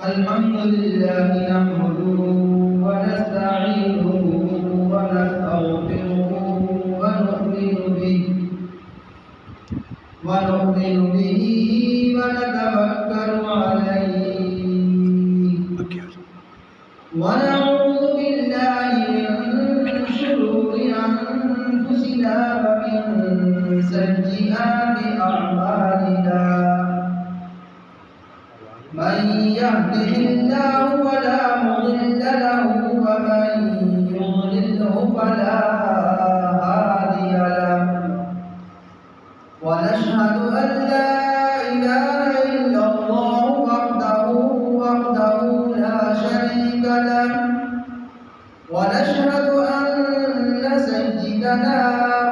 الحمد لله نحمده ونستعينه ونستغفره ونؤمن به ونتوكل عليه ونعوذ بالله من شرور أنفسنا ومن سيئات أعمالنا من يهده الله فلا مضل له ومن يضلله فلا هادي له ونشهد أن لا إله إلا الله وحده لا شريك له ونشهد أن سيدنا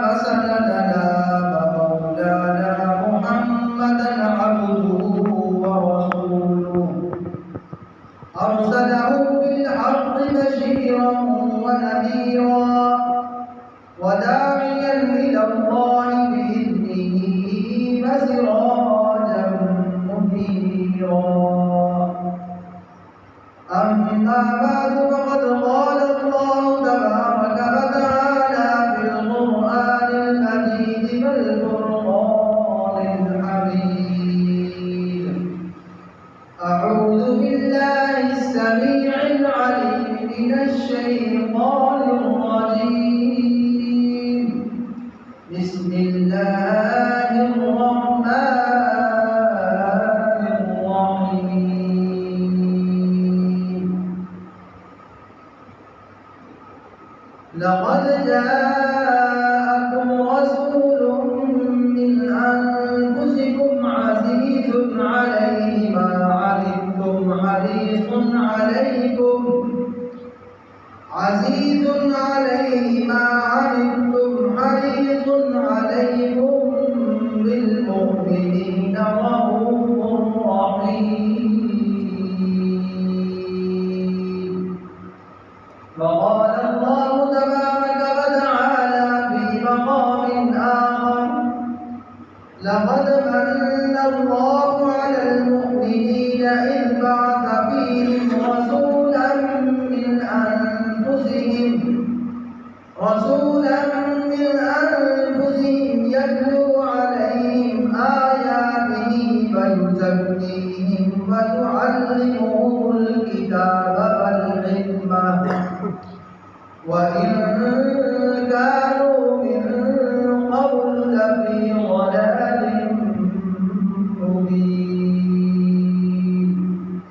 وسندنا ومولانا محمدا عبده ورسوله أرسله بالحق بشيرا ونذيرا وداعيا إلى الله بإذنه وسراجا منيرا أما بعد فقد قال الله تبارك وتعالى في القرآن المجيد والفرقان الحميد أعوذ بالله السميع العليم من الشيطان الرجيم بسم الله الرحمن الرحيم لقد جاءكم رسول من أنفسكم عزيز عليه ما عنتم حريص عليكم بالمؤمنين رؤوف رحيم وقال الله تبارك وتعالى في مقام آخر لقد من الله على المؤمنين إذ بعث فيهم رسولا من أنفسهم يتلو عليهم آياته ويزكيهم ويعلمهم الكتاب والحكمة وإن كانوا من قبل لفي ضلال مبين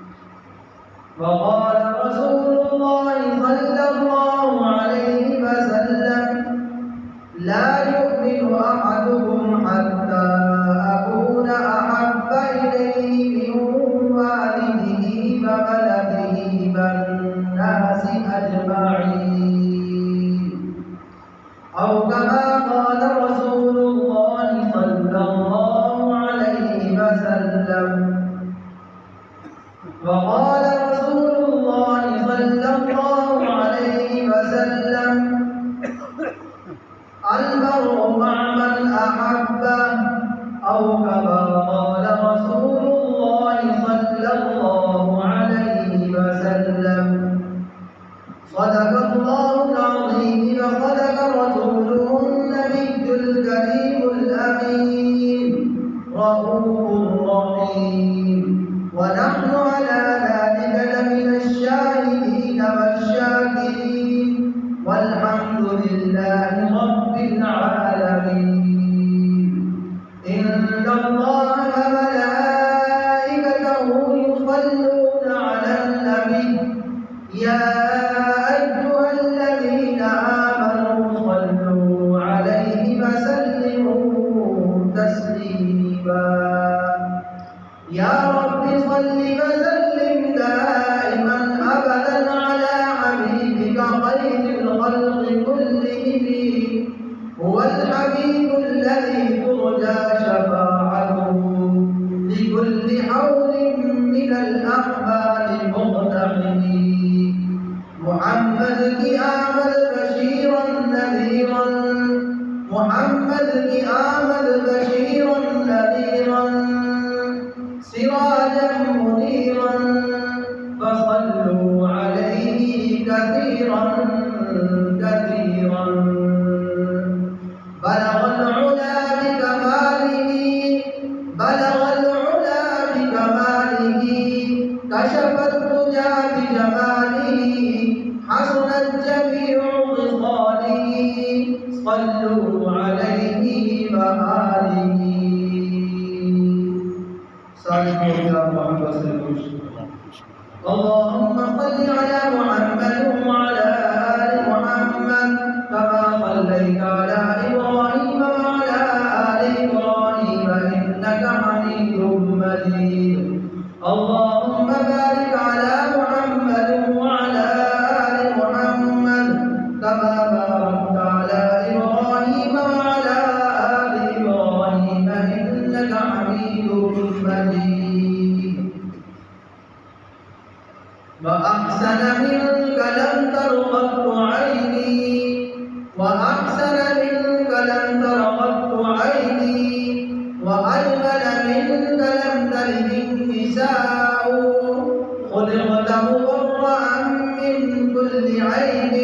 وقال رسول الله صلى الله عليه وسلم لا يؤمن أحدكم حتى أكون أحب إليه من والده وولده والناس أجمعين أو كما قال رسول الله صلى الله عليه وسلم وقال رسول الله صلى الله عليه وسلم المرء مع من أحبه أو كما قال رسول الله صلى الله عليه وسلم صدق الله العظيم وصدق رسوله النبي الكريم الأمين رؤوف رحيم ونحن على ذلك لمن الشاهدين والشاكرين والحمد لله رب العالمين إن الله وملائكته يصلون على النبي يا أيها الذين آمنوا صلوا عليه وسلموا تسليما يا رب صل وسلم دائما أبدا على حبيبك خير الخلق كلهم هو الحبيب الذي ترجى شفاعته لكل حول من الأحبال مقتحم محمد کی آمد بشیرا نذیرا محمد کی آمد بشیرا نذیرا سراجا منيرا صلوا عليه كثيرا كثيرا بلغ العلا بكماله بلغ العلا بكماله كشف الدجى بجماله حسنت جميع خصاله صلوا عليه وآله صلوا على محمد اللهم صل على محمد وعلى آل محمد كما صليت على إبراهيم وعلى آل إبراهيم إنك حميد مجيد اللهم بارك على محمد وعلى آل محمد كما باركت على إبراهيم وعلى آل إبراهيم إنك حميد مجيد وأحسن منك لم تر قط عيني وأحسن منك لم تر قط عيني وأجمل منك لم تلد النساء خلقت مبرأ من كل عيب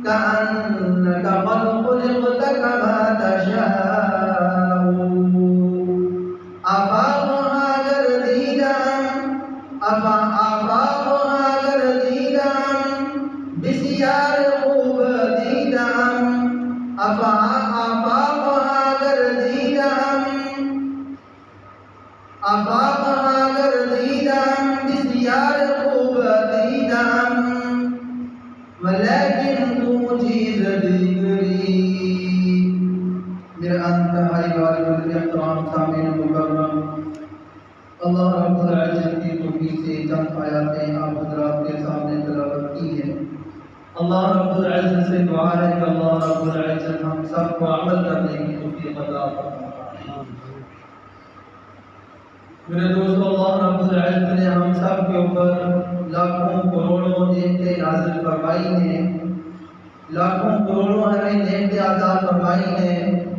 كأنك قد خلقت كما تشاء أفاقها جرديدا أفاقها جرديدا بسيار خوب دیدہ أفاقها جرديدا أفاقها جرديدا بسيار خوب دیدہ ولكن تو چیز دیگری میرے انتہائی والد الاحترام سامعین مکرم اللہ رب العزت کی توفیق سے چند آیاتیں آپ حضرات کے سامنے تلاوت کی ہیں اللہ رب العزت سے دعا ہے کہ اللہ رب العزت ہم سب کو عمل کرنے کی توفیق عطا فرمائے میرے دوستو اللہ رب العزت نے ہم سب کے اوپر لاکھوں کروڑوں نعمتیں نازل فرمائی ہیں لاکھوں کروڑوں ہمیں نعمتیں عطا فرمائی ہیں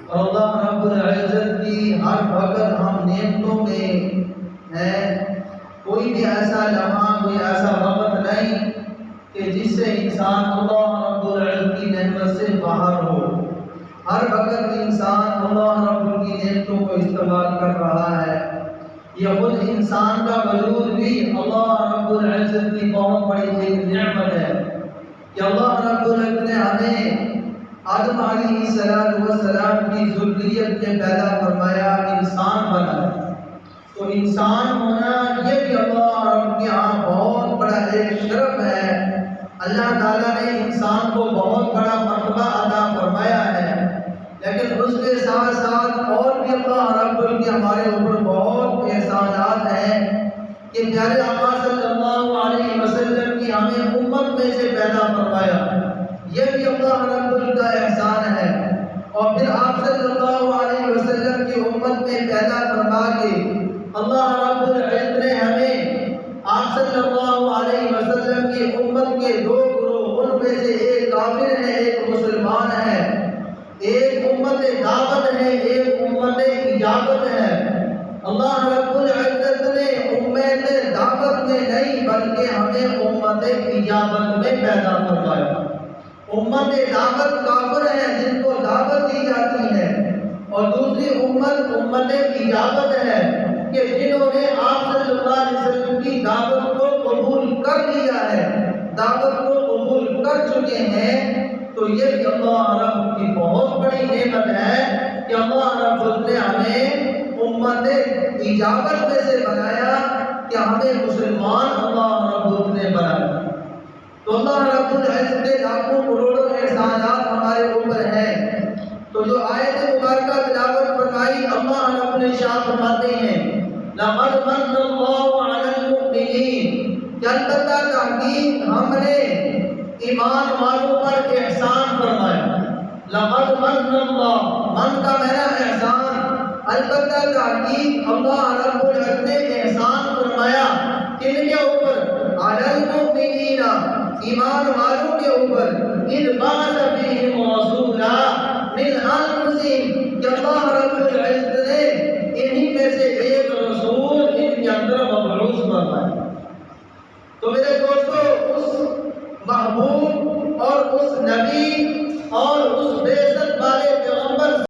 اور اللہ رب العزت کی ہر وقت ہم نعمتوں میں ہیں کوئی بھی ایسا لمحہ کوئی ایسا وقت نہیں کہ جس سے انسان اللہ رب العزت کی نعمت سے باہر ہو ہر وقت انسان اللہ رب کی نعمتوں کو استعمال کر رہا ہے یہ خود انسان کا وجود بھی اللہ رب العزت کی بہت بڑی ایک نعمت ہے کہ اللہ رب العزت نے ہمیں آدم علیہ السلام کی ذریت میں پیدا فرمایا انسان بنا تو انسان ہونا یہ بھی اللہ رب کے ہاں بہت بڑا ایک شرف ہے اللہ تعالیٰ نے انسان کو بہت بڑا مرتبہ عطا فرمایا ہے لیکن اس کے ساتھ ساتھ اور بھی اللہ رب کے ہمارے اوپر بہت احسانات ہیں کہ پیارے آقا صلی اللہ علیہ وسلم کی ہمیں امت میں سے پیدا فرمایا یہ بھی اللہ رب کا احسان ہے اور پھر آپ صلی اللہ علیہ وسلم کی امت میں پیدا فرما کے اللہ رب العزت نے ہمیں آپ صلی اللہ علیہ وسلم کی امت کے دو گروہ ان میں سے ایک کافر ہے ایک مسلمان ہے ایک امت دعوت ہے ایک امت اجابت ہے اللہ رب العزت نے امت دعوت میں نہیں بلکہ ہمیں امت اجابت میں پیدا فرمایا امت دعوت کافر ہے جن کو دعوت دی جاتی ہے اور دوسری امت اجابت ہے کہ جنہوں نے آپ صلی اللہ علیہ وسلم کی دعوت کو قبول کر لیا ہے دعوت کو قبول کر چکے ہیں تو یہ اللہ رب کی بہت بڑی نعمت ہے کہ اللہ رب نے ہمیں امت اجابت میں سے بنایا کہ ہمیں مسلمان اللہ رب نے بنایا تو اللہ رب العزت کے لاکھوں کروڑوں احسانات ہمارے اوپر ہیں تو جو آیت مبارکہ تلاوت فرمائی اللہ رب نے ارشاد فرماتے ہیں لقد من اللہ علی المؤمنین کہ البتہ تحقیق ہم نے ایمان والوں پر احسان فرمایا لقد من اللہ من کا میرا احسان البتہ تحقیق اللہ رب العزت نے احسان فرمایا کن کے اوپر علی المؤمنین ایمان والوں کے اوپر اذ بعث فیہم رسولا من انفسہم کہ اللہ رب العزت نے انہی میں سے ایک رسول ان کے اندر مبعوث فرمایا तो मेरे दोस्तों, उस महबूब और उस नबी और उस